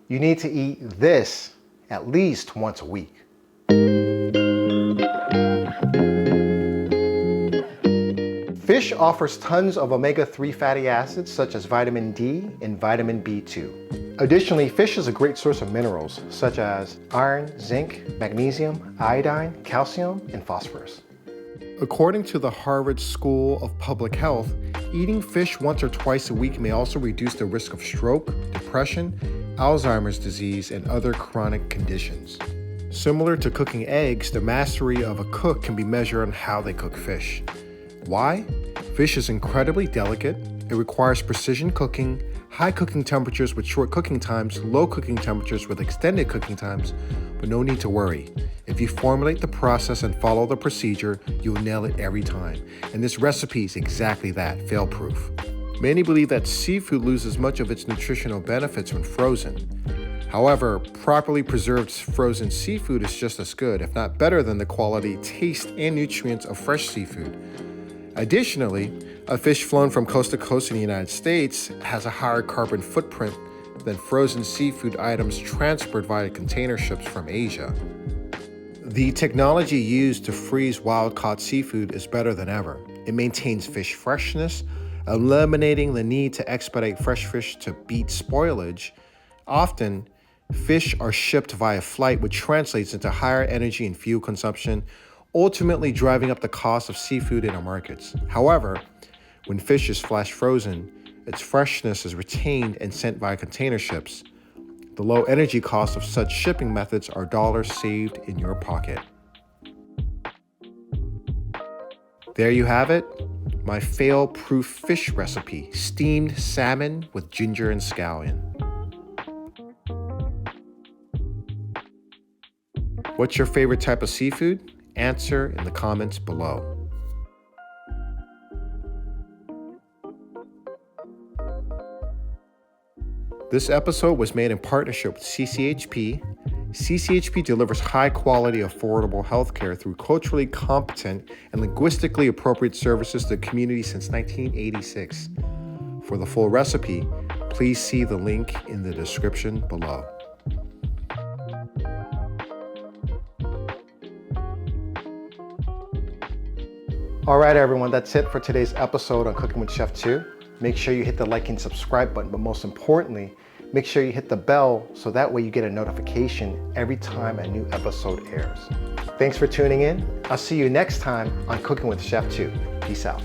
You need to eat this at least once a week. Fish offers tons of omega-3 fatty acids such as vitamin D and vitamin B2. Additionally, fish is a great source of minerals such as iron, zinc, magnesium, iodine, calcium, and phosphorus. According to the Harvard School of Public Health, eating fish once or twice a week may also reduce the risk of stroke, depression, Alzheimer's disease, and other chronic conditions. Similar to cooking eggs, the mastery of a cook can be measured on how they cook fish. Why? Fish is incredibly delicate. It requires precision cooking, high cooking temperatures with short cooking times, low cooking temperatures with extended cooking times, but no need to worry. If you formulate the process and follow the procedure, you'll nail it every time. And this recipe is exactly that, fail-proof. Many believe that seafood loses much of its nutritional benefits when frozen. However, properly preserved frozen seafood is just as good, if not better than the quality, taste, and nutrients of fresh seafood. Additionally, a fish flown from coast to coast in the United States has a higher carbon footprint than frozen seafood items transferred via container ships from Asia. The technology used to freeze wild-caught seafood is better than ever. It maintains fish freshness, eliminating the need to expedite fresh fish to beat spoilage. Often, fish are shipped via flight, which translates into higher energy and fuel consumption, ultimately driving up the cost of seafood in our markets. However, when fish is flash frozen, its freshness is retained and sent via container ships. The low energy cost of such shipping methods are dollars saved in your pocket. There you have it, my fail-proof fish recipe, steamed salmon with ginger and scallion. What's your favorite type of seafood? Answer in the comments below. This episode was made in partnership with CCHP. CCHP delivers high-quality, affordable healthcare through culturally competent and linguistically appropriate services to the community since 1986. For the full recipe, please see the link in the description below. All right, everyone, that's it for today's episode on Cooking with Chef 2. Make sure you hit the like and subscribe button, but most importantly, make sure you hit the bell so that way you get a notification every time a new episode airs. Thanks for tuning in. I'll see you next time on Cooking with Chef 2. Peace out.